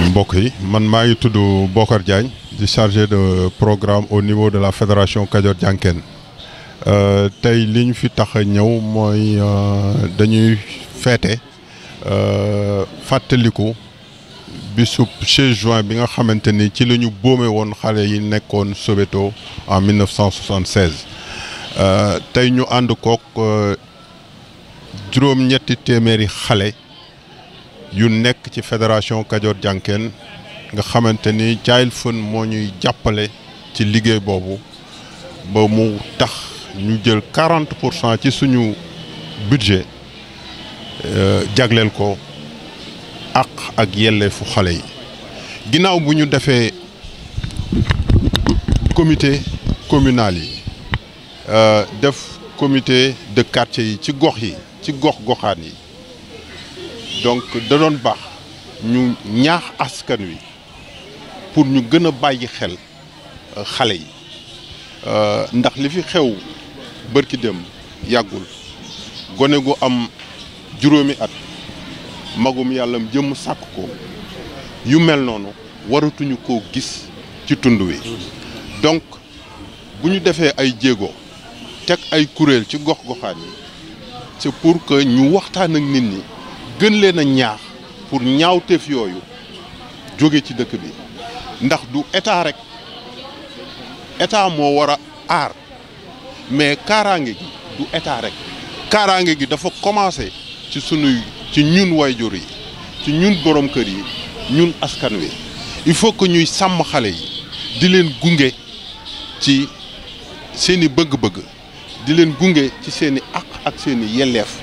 mbokk yi man maa ngi tudd Bokar Diagne di chargé de programme au niveau de la fédération Kajoor Jànkeen tey li ñu fi tax a ñëw mooy dañuy feete fàttaliku bisub 16 juin bi nga xamante ni ci la ñu boome woon xale yi nekkoon Soweto en 1976 tey ñu ànd kook juróom-ñetti téeméeri xale yu nekk ci fédération Kajoor Jànkeen nga xamante ni Child Fund moo ñuy jàppale ci liggéey boobu ba mu tax ñu jël 40% ci suñu budget jagleel ko ak yelleefu xale yi ginnaaw bu ñu defee comité communal yi def comité de quartier yi ci gox yi ci gox-goxaan yi donc da doon baax ñu ñaax askan wi pour ñu gën a bàyyi xel xale yi ndax li fi xew bërki dem yàggul gone gu am juróomi at magum yàllam jëm sàkk ko yu mel noonu waratuñu koo gis ci tund wi donc bu ñu defee ay jéego teg ay kuréel ci gox-goxaan yi c'est pour que ñu waxtaan ak nit ñi gën leen a ñaax pour ñaawteef yooyu jóge ci dëkk bi ndax du état rek état moo war a aar mais kaaraange gi du état rek kaaraange gi dafa commencé ci ñun wayjur yi ci ñun borom kër yi ñun askan wi il faut que ñuy sàmm xale yi di leen gunge ci seeni bëgg-bëgg di leen gunge ci seeni àq ak seeni yelleef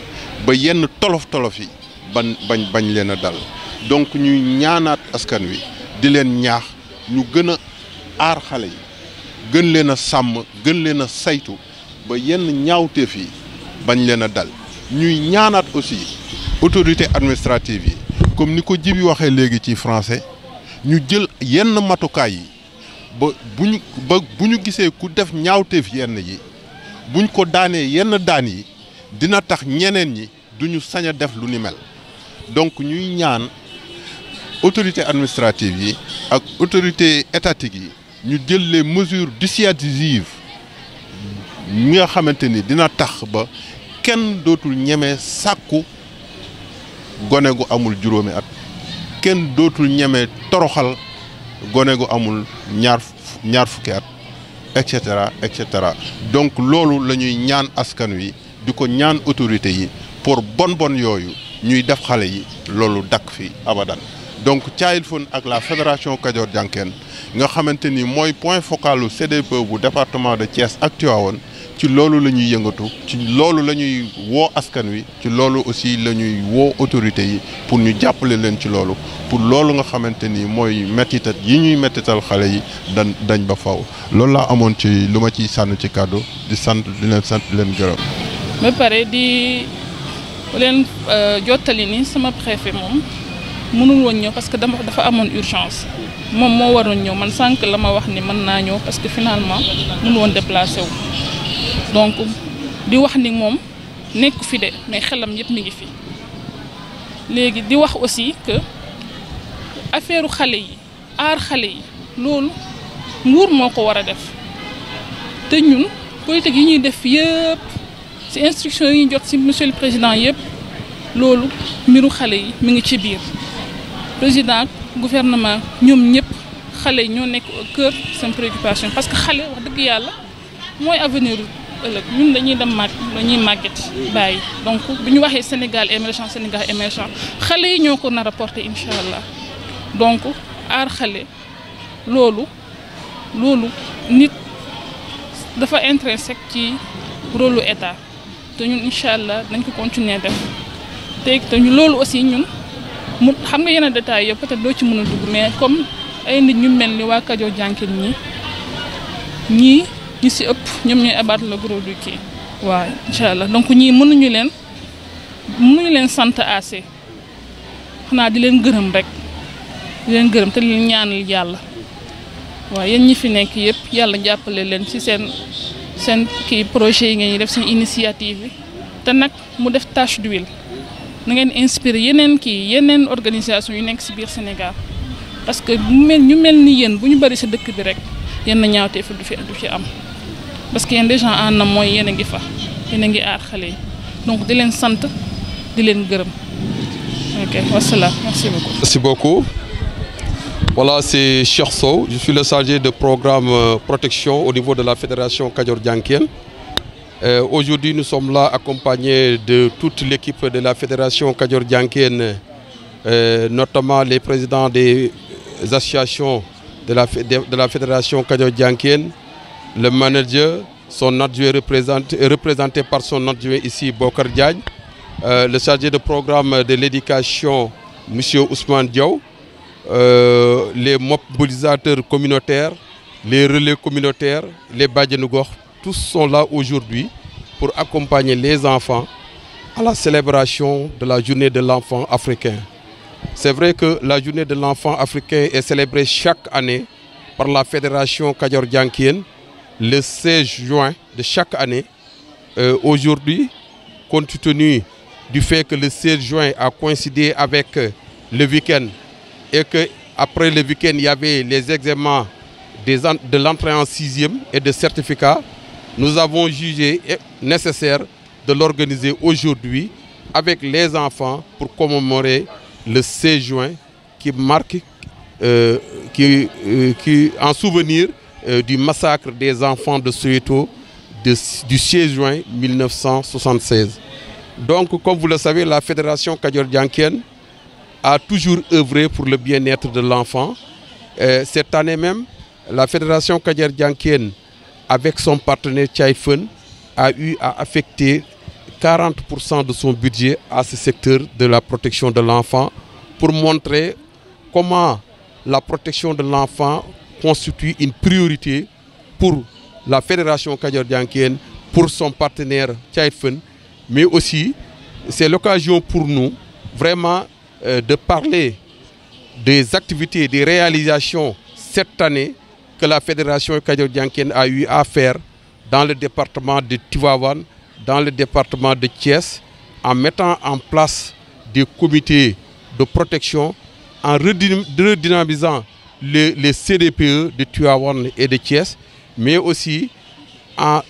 ba yenn tolof-tolof yi bañ leen a dal donc ñuy ñaanaat askan wi di leen ñaax ñu gën a aar xale yi gën leen a sàmm gën leen a saytu ba yenn ñaawteef yi bañ leen a dal ñuy ñaanaat aussi autorité administrative yi comme ni ko Jibi waxee léegi ci français ñu jël yenn matukaay yi ba bu ñu gisee ku def ñaawteef yenn yi buñ ko daanee yenn daan yi dina tax ñeneen ñi duñu sañ a def lu ni mel donc ñuy ñaan autorité administrative yi ak autorité étatique yi ñu jël les mesures dissuasives ñi nga xamante ni dina tax ba kenn dootul ñeme sàkku gone gu amul juróomi at kenn dootul ñeme toroxal gone gu amul ñaar fukki at et cetera donc loolu la ñuy ñaan askan wi di ko ñaan autorité yi pour bon yooyu ñuy def xale yi loolu dakk fi abadan donc Child Fund ak la fédération Kajoor Jànkeen nga xamante ni mooy point focalu CDPE bu département de Thiès ak Tivaouane ci loolu la ñuy yëngatu ci loolu la ñuy woo askan wi ci loolu aussi la ñuy woo autorités yi pour ñu jàppale leen ci loolu pour loolu nga xamante ni mooy mettitat yi ñuy mettital xale yi dañ ba faw loolu laa amoon ci lu ma ciy sànn ci kàddu di leen gërëm. ba pare di leen jottali ni sama préfet moom mënul woon ñëw parce que dafa amoon urgence moom moo waroon ñëw man sànq la ma wax ni mën naa ñëw parce que finalement mënul woon déplacé wu. donc di wax ni moom nekk fi de mais xelam yëpp mi ngi fi léegi di wax aussi que affaire xale yi aar xale yi loolu nguur moo ko war a def te ñun politique yi ñuy def yëpp ci instruction yi ñu jot ci monsieur le président yëpp loolu mbiru xale yi mi ngi ci biir président gouvernement ñoom ñëpp xale yi ñoo nekk au cœur seen préoccupation parce que xale wax dëgg yàlla mooy avenir ëllëg ñun dañuy màgget bàyyi donc bu ñu waxee Sénégal émergent xale yi ñoo ko nar a porter incha allah donc aar xale loolu nit dafa intrinsèque ci rôle lu état te ñun incha allah dañ ko continuer def te loolu aussi ñun mu xam nga yenn détails yëpp peut-être doo ci mën a dugg mais comme ay nit ñu mel ni waa Kajoor Jànkeen ñii ñi ci ëpp ñoom ñooy abattre le gros du kii waaw incha allah donc ñii mënuñu leen sant assez xanaa di leen gërëm rek di leen gërëm te leen ñaanal yàlla waaw yéen ñi fi nekk yëpp yàlla jàppale leen ci seen kii projet yi ngeen def seen initiative yi te nag mu def tache d'huile na ngeen inspiré yeneen organisation yu nekk ci biir Sénégal parce que ñu mel ni yéen bu ñu bëri si dëkk bi rek yenn ñaawtee fi du fi am parce que yéen des gens en amont mooy yéen a ngi fa yéen a ngi aar xale yi donc di leen sant di leen gërëm. Ok, wassalam, merci beaucoup. Merci beaucoup. Voilà, c'est Cheikh Sow, je suis le chargé de programme protection au niveau de la Fédération Kadior-Diankéenne. Aujourd'hui, nous sommes là accompagnés de toute l'équipe de la Fédération Kadior-Diankéenne, notamment les présidents des associations de la Fédération Kadior-Diankéenne, le manager, son adjoint représenté par son adjoint ici, Bokar Diagne, le chargé de programme de l'éducation, M. Ousmane Diaw, les mobilisateurs communautaires, les relais communautaires, les Badjanougor, tous sont là aujourd'hui pour accompagner les enfants à la célébration de la journée de l'enfant africain. C'est vrai que la journée de l'enfant africain est célébrée chaque année par la Fédération Kadior-Diankéenne le 16 juin de chaque année. Aujourd'hui, compte tenu du fait que le 16 juin a coïncidé avec le week-end et qu'après le week-end, il y avait les examens de l'entrée en 6e et de certificat, nous avons jugé nécessaire de l'organiser aujourd'hui avec les enfants pour commémorer le 16 juin qui marque, en souvenir du massacre des enfants de Soweto du 16 juin 1976. Donc, comme vous le savez, la Fédération Kadior-Diankéenne a toujours œuvré pour le bien-être de l'enfant. Cette année même, la Fédération Kadior-Diankéenne, avec son partenaire Tchaïfen, a eu à affecter 40% de son budget à ce secteur de la protection de l'enfant pour montrer comment la protection de l'enfant constitue une priorité pour la Fédération Kadior-Diankéenne, pour son partenaire Tchaïfen. Mais aussi, c'est l'occasion pour nous vraiment de parler des activités, des réalisations cette année que la Fédération Kadior-Diankéenne a eu à faire dans le département de Tivaouane, dans le département de Thiès, en mettant en place des comités de protection, en redynamisant les CDPE de Tivaouane et de Thiès, mais aussi en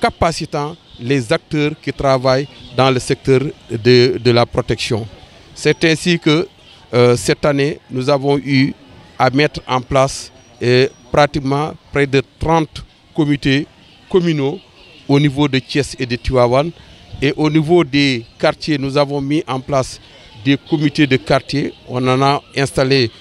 capacitant les acteurs qui travaillent dans le secteur de la protection. C'est ainsi que cette année, nous avons eu à mettre en place pratiquement près de 30 comités communaux au niveau de Thiès et de Tivaouane. Et au niveau des quartiers, nous avons mis en place des comités de quartier. On en a installé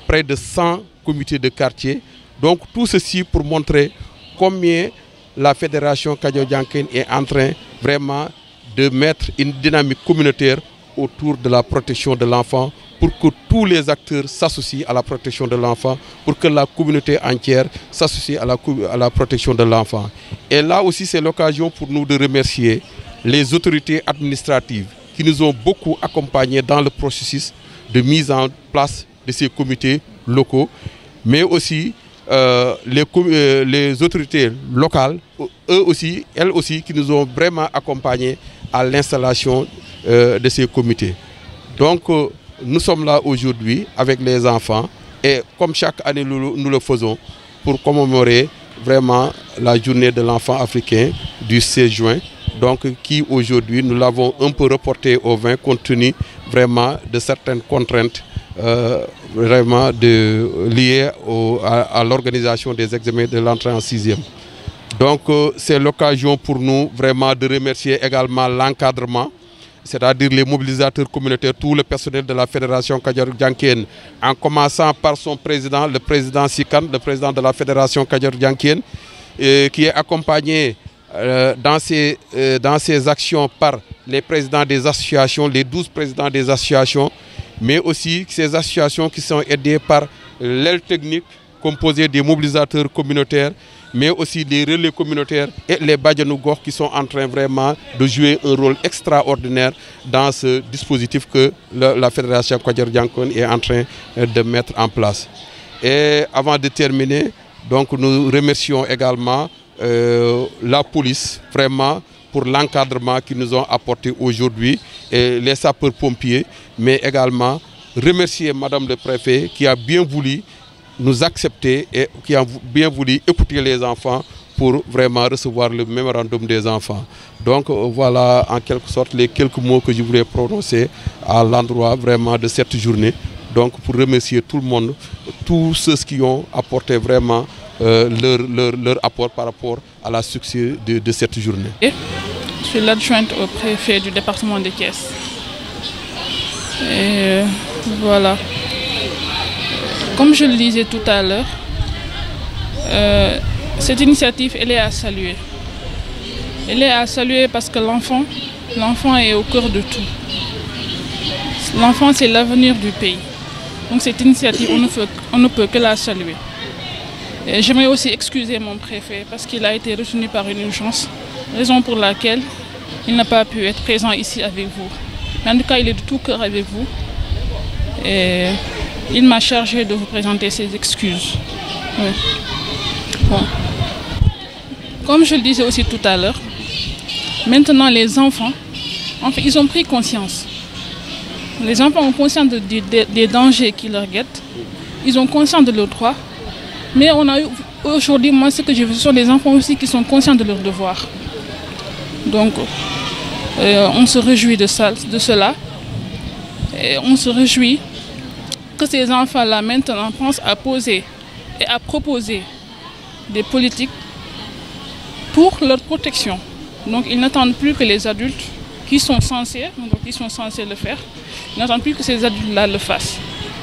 près de 100 comités de quartier. Donc tout ceci pour montrer combien la Fédération Kadior-Diankéenne est en train vraiment de mettre une dynamique communautaire autour de la protection de l'enfant pour que tous les acteurs s'associent à la protection de l'enfant, pour que la communauté entière s'associe à la protection de l'enfant. Et là aussi, c'est l'occasion pour nous de remercier les autorités administratives qui nous ont beaucoup accompagnés dans le processus de mise en place de ces comités locaux, mais aussi les autorités locales, elles aussi, qui nous ont vraiment accompagnés à l'installation de ces comités. Donc, nous sommes là aujourd'hui avec les enfants et comme chaque année nous le faisons pour commémorer vraiment la journée de l'enfant africain du 16 juin. Donc, qui aujourd'hui, nous l'avons un peu reporté au 20 compte tenu vraiment de certaines contraintes vraiment liées à l'organisation des examens de l'entrée en 6e. Donc c'est l'occasion pour nous vraiment de remercier également l'encadrement, c'est-à-dire les mobilisateurs communautaires, tout le personnel de la Fédération Kadior-Diankéenne, en commençant par son président, le président Sikan, le président de la Fédération Kadior-Diankéenne, qui est accompagné dans ses actions par les présidents des associations, les 12 présidents des associations, mais aussi ces associations qui sont aidées par l'aile technique composée des mobilisateurs communautaires, mais aussi les relais communautaires et les Badjanougor qui sont en train vraiment de jouer un rôle extraordinaire dans ce dispositif que la Fédération Kadior-Diankéenne est en train de mettre en place. Et avant de terminer, donc nous remercions également la police vraiment pour l'encadrement qu'ils nous ont apporté aujourd'hui, et les sapeurs-pompiers, mais également remercier Madame le Préfet qui a bien voulu nous accepter et qui a bien voulu écouter les enfants pour vraiment recevoir le mémorandum des enfants. Donc voilà en quelque sorte les quelques mots que je voulais prononcer à l'endroit vraiment de cette journée. Donc pour remercier tout le monde, tous ceux qui ont apporté vraiment leur apport par rapport à la succès de cette journée. Je suis l'adjointe au préfet du département de Thiès. Et voilà. Comme je le disais tout à l'heure, cette initiative, elle est à saluer. Elle est à saluer parce que l'enfant est au cœur de tout. L'enfant, c'est l'avenir du pays. Donc cette initiative, on ne peut que la saluer. J'aimerais aussi excuser mon préfet parce qu'il a été retenu par une urgence, raison pour laquelle il n'a pas pu être présent ici avec vous. Mais en tout cas, il est de tout cœur avec vous. Et il m'a chargé de vous présenter ses excuses. Oui. Bon. Comme je le disais aussi tout à l'heure, maintenant les enfants, en fait, ils ont pris conscience. Les enfants ont conscience des dangers qui leur guettent. Ils ont conscience de leurs droits. Mais on a eu aujourd'hui, moi, ce que je veux, ce sont des enfants aussi qui sont conscients de leurs devoirs. Donc, on se réjouit de cela. Et on se réjouit que ces enfants-là maintenant pensent à poser et à proposer des politiques pour leur protection. Donc ils n'attendent plus que les adultes qui sont censés le faire, ils n'attendent plus que ces adultes-là le fassent.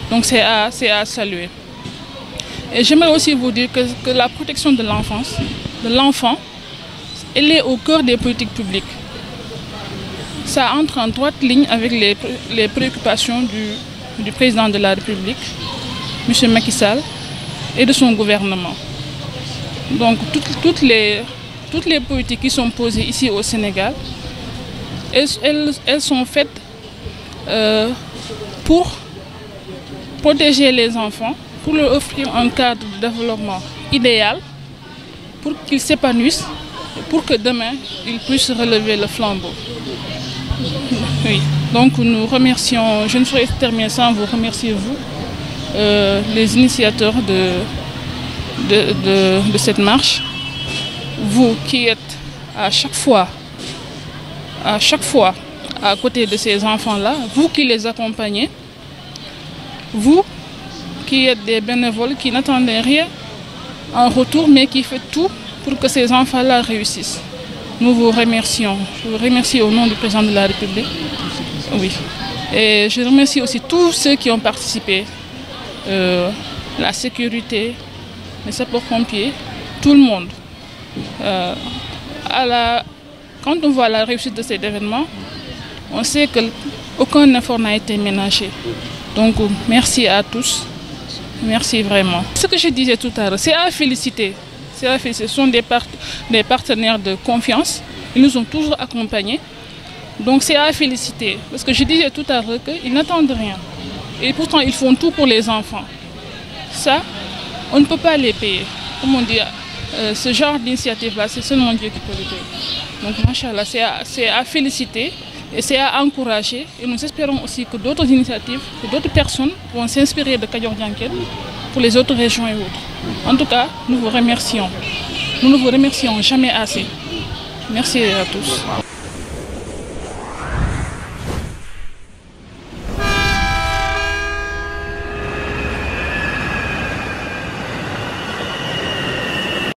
Donc c'est à saluer. Et j'aimerais aussi vous dire que la protection de l'enfant, elle est au cœur des politiques publiques. Ça entre en droite ligne avec les préoccupations du président de la République, M. Macky Sall, et de son gouvernement. Donc toutes les politiques qui sont posées ici au Sénégal, elles sont faites pour protéger les enfants, pour leur offrir un cadre de développement idéal, pour qu'ils s'épanouissent, pour que demain, ils puissent relever le flambeau. Oui. Donc nous remercions, je ne saurais terminer sans vous remercier, vous, les initiateurs de cette marche, vous qui êtes à chaque fois à côté de ces enfants-là, vous qui les accompagnez, vous qui êtes des bénévoles qui n'attendez rien en retour, mais qui faites tout pour que ces enfants-là réussissent. Nous vous remercions. Je vous remercie au nom du président de la République. Oui. Et je remercie aussi tous ceux qui ont participé, la sécurité, les sapeurs-pompiers, tout le monde. Quand on voit la réussite de cet événement, on sait qu'aucun effort n'a été ménagé. Donc merci à tous. Merci vraiment. Ce que je disais tout à l'heure, c'est à féliciter. Ce sont des partenaires de confiance. Ils nous ont toujours accompagnés. Donc c'est à féliciter. Parce que je disais tout à l'heure qu'ils n'attendent rien. Et pourtant, ils font tout pour les enfants. Ça, on ne peut pas les payer. Comme on dit, ce genre d'initiative-là, c'est seulement Dieu qui peut le payer. Donc, machallah, c'est à féliciter et c'est à encourager. Et nous espérons aussi que d'autres initiatives, que d'autres personnes vont s'inspirer de Kadior Dianken pour les autres régions et autres. En tout cas, nous vous remercions. Nous ne vous remercions jamais assez. Merci à tous.